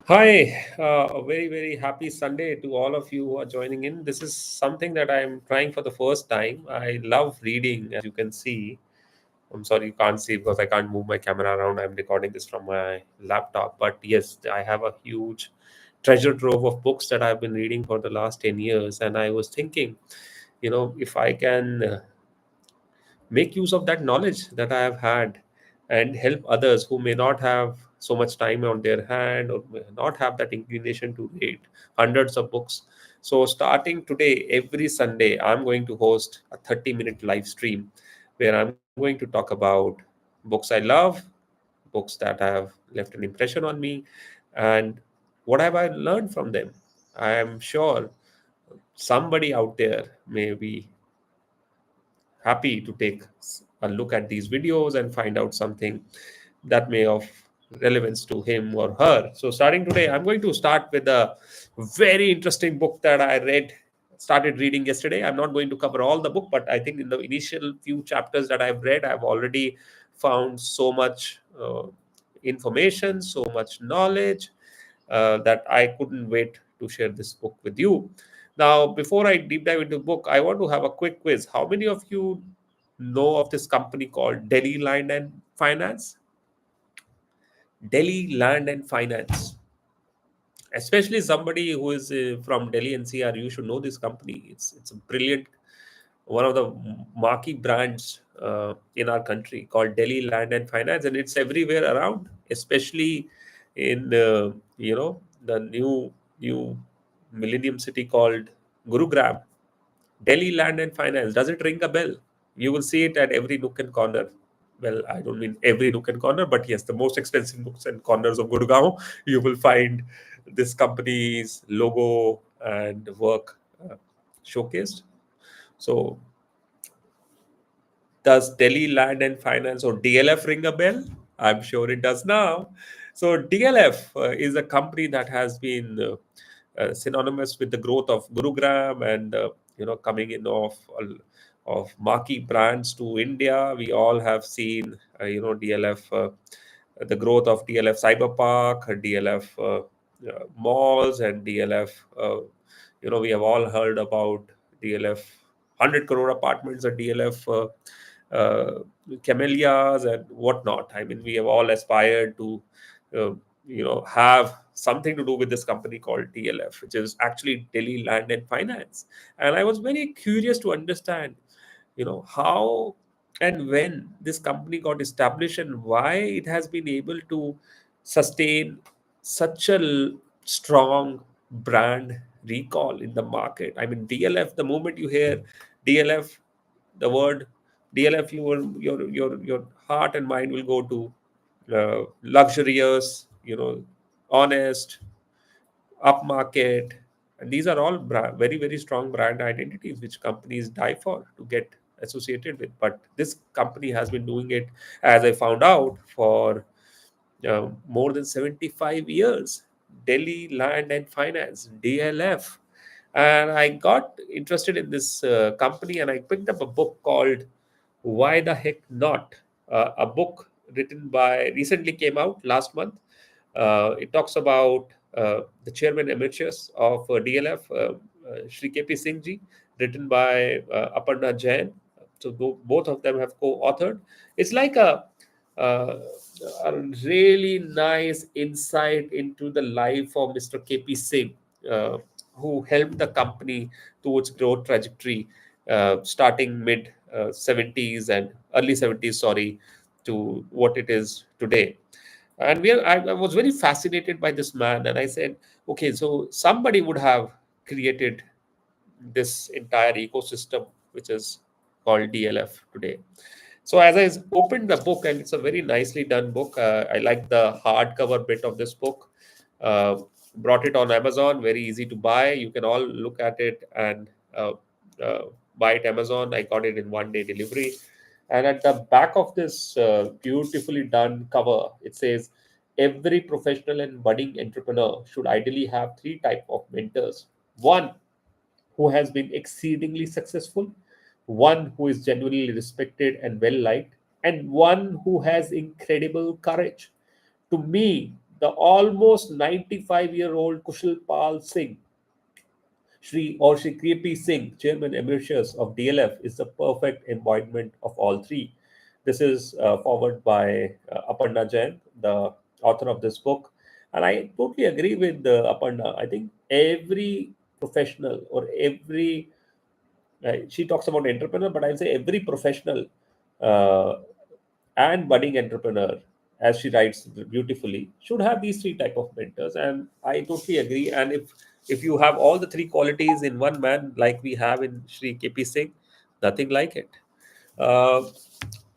Hi, a very happy Sunday to all of you who are joining in. This is something that I'm trying for the first time. I love reading, as you can see. I'm sorry you can't see because I can't move my camera around. I'm recording this from my laptop. But yes, I have a huge treasure trove of books that I've been reading for the last 10 years. And I was thinking, if I can make use of that knowledge that I have had and help others who may not have so much time on their hand or may not have that inclination to read hundreds of books. So, starting today, every Sunday, I'm going to host a 30-minute live stream where I'm going to talk about books I love, books that have left an impression on me, and what have I learned from them. I am sure somebody out there may be happy to take a look at these videos and find out something that may of relevance to him or her. So starting today, I'm going to start with a very interesting book that I started reading yesterday. I'm not going to cover all the book, but I think in the initial few chapters that I've read, I've already found so much information, so much knowledge that I couldn't wait to share this book with you. Now, before I deep dive into the book, I want to have a quick quiz. How many of you know of this company called Delhi Land and Finance? Delhi Land and Finance. Especially somebody who is from Delhi NCR, you should know this company. It's a brilliant, one of the marquee brands in our country called Delhi Land and Finance, and it's everywhere around, especially in the new millennium city called Gurugram. Delhi Land and Finance. Does it ring a bell? You will see it at every nook and corner. Well, I don't mean every nook and corner, but yes, the most expensive nooks and corners of Gurgaon, you will find this company's logo and work showcased. So, does Delhi Land and Finance or DLF ring a bell? I'm sure it does now. So, DLF is a company that has been synonymous with the growth of Gurugram and coming in of marquee brands to India. We all have seen DLF, the growth of DLF Cyber Park, DLF malls, and DLF. We have all heard about DLF 100 crore apartments or DLF. Uh, Camellias and whatnot. I mean, we have all aspired to, uh, have something to do with this company called DLF, which is actually Delhi Land and Finance. And I was very curious to understand, how and when this company got established and why it has been able to sustain such a strong brand recall in the market. I mean, DLF, the moment you hear DLF, the word DLF, your heart and mind will go to luxurious, honest, upmarket, and these are all very strong brand identities which companies die for to get associated with. But this company has been doing it, as I found out, for more than 75 years. Delhi Land and Finance, DLF. And I got interested in this company and I picked up a book called Why the Heck Not? A book written by, recently came out last month. It talks about the chairman emeritus of DLF, Shri KP Singh ji, written by Aparna Jain. So both of them have co-authored. It's like uh, a really nice insight into the life of Mr. KP Singh, uh, who helped the company towards growth trajectory, starting mid 70s and early 70s, sorry, to what it is today. And I was very fascinated by this man, and I said, okay, so somebody would have created this entire ecosystem, which is called DLF today. So as I opened the book, and it's a very nicely done book. I like the hardcover bit of this book. Uh, Brought it on Amazon, very easy to buy. You can all look at it and uh, buy it Amazon. I got it in 1 day delivery. And at the back of this beautifully done cover, it says, every professional and budding entrepreneur should ideally have three type of mentors. One who has been exceedingly successful, one who is genuinely respected and well liked, and one who has incredible courage. To me, The almost 95-year-old Kushal Pal Singh, Shri Kripi Singh, Chairman Emeritus of DLF, is the perfect embodiment of all three. This is forward by Aparna Jain, the author of this book. And I totally agree with Aparna. I think every professional or every, she talks about entrepreneur, but I'll say every professional uh, and budding entrepreneur, as she writes beautifully, should have these three type of mentors. And I totally agree. And if you have all the three qualities in one man, like we have in Shri KP Singh, nothing like it. uh,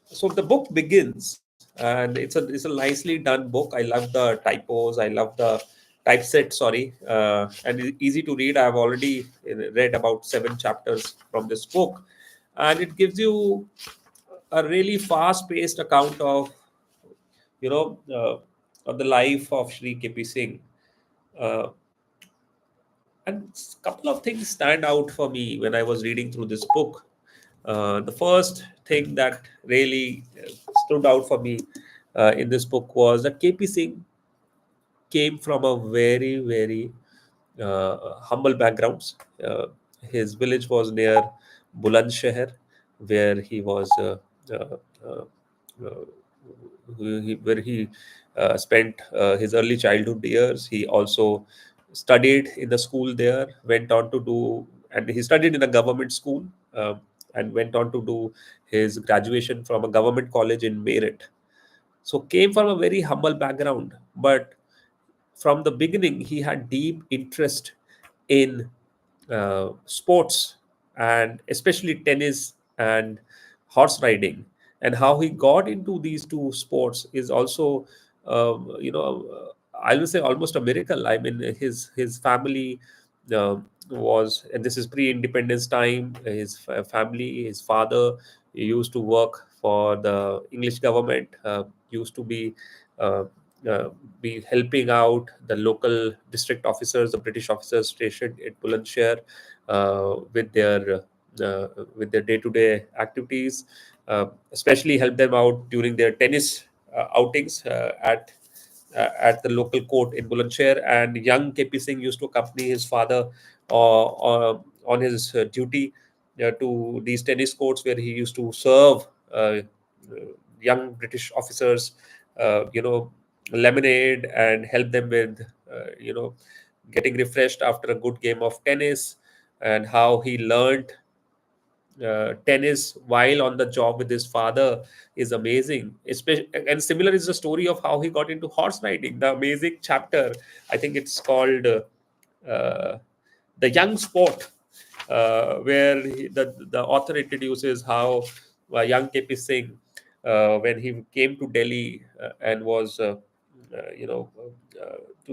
so the book begins, and it's a nicely done book. I love the typos, I love the typeset, sorry, and it's easy to read. I've already read about 7 chapters from this book, and it gives you a really fast-paced account of, you know, of the life of Shri KP Singh. Uh, and a couple of things stand out for me when I was reading through this book. The first thing that really stood out for me in this book was that KP Singh came from a very, very humble backgrounds. His village was near Bulandshahr, where he was uh, uh, uh, where he spent his early childhood years. He also studied in the school there, went on to do, and he studied in a government school, and went on to do his graduation from a government college in Meerut. So came from a very humble background, but from the beginning he had deep interest in sports, and especially tennis and horse riding. And how he got into these two sports is also, I will say, almost a miracle. I mean, his family was, and this is pre-independence time, his family, his father used to work for the English government, used to uh, uh, be helping out the local district officers, the British officers stationed at Bulandshahr, with their day-to-day activities, especially help them out during their tennis outings at the local court in Bulandshahr. And young KP Singh used to accompany his father on his duty to these tennis courts, where he used to serve young British officers, lemonade, and help them with, getting refreshed after a good game of tennis. And how he learned tennis while on the job with his father is amazing. Especially, and similar is the story of how he got into horse riding. The amazing chapter, I think it's called uh, "The Young Sport," where the author introduces how young KP Singh, when he came to Delhi and was, to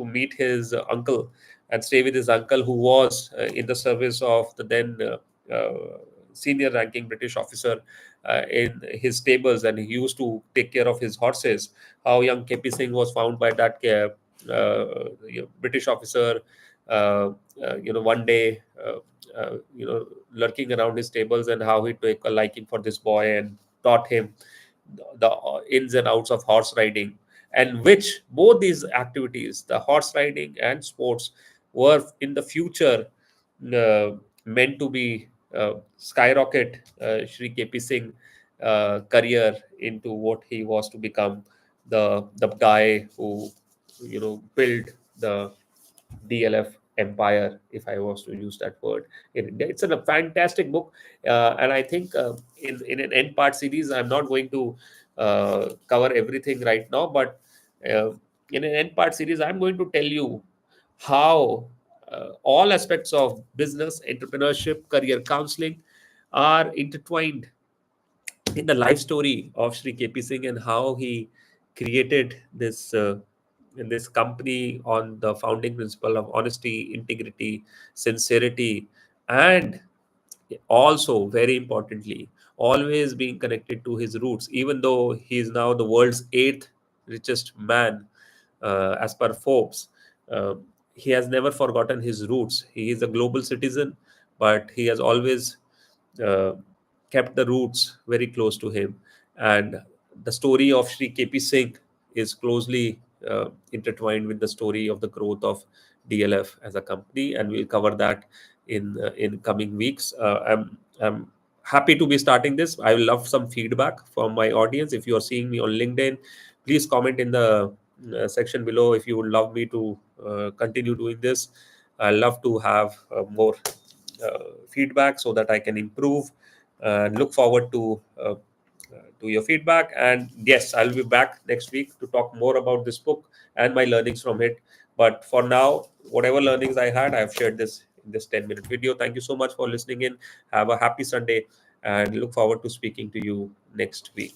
meet his uncle and stay with his uncle, who was in the service of the then senior ranking British officer in his stables, and he used to take care of his horses. How young KP Singh was found by that British officer, one day, lurking around his stables, and how he took a liking for this boy and taught him the ins and outs of horse riding. And which both these activities, the horse riding and sports, were in the future uh, meant to be skyrocket Shri KP Singh career into what he was to become, the guy who built the DLF empire, if I was to use that word, in India. It's a fantastic book, and I think in an end part series, I'm not going to cover everything right now, but uh, in an end part series, I'm going to tell you how all aspects of business, entrepreneurship, career counseling are intertwined in the life story of Sri KP Singh, and how he created this company on the founding principle of honesty, integrity, sincerity, and also very importantly, always being connected to his roots. Even though he is now the world's eighth richest man, as per Forbes, uh, he has never forgotten his roots. He is a global citizen, but he has always uh, kept the roots very close to him. And the story of Sri KP Singh is closely intertwined with the story of the growth of DLF as a company, and we'll cover that in coming weeks. I'm happy to be starting this. I will love some feedback from my audience. If you are seeing me on LinkedIn, please comment in the section below if you would love me to continue doing this. I love to have more feedback so that I can improve. And look forward to your feedback. And yes, I'll be back next week to talk more about this book and my learnings from it. But for now, whatever learnings I had, I've shared this in this 10-minute video. Thank you so much for listening in. Have a happy Sunday and look forward to speaking to you next week.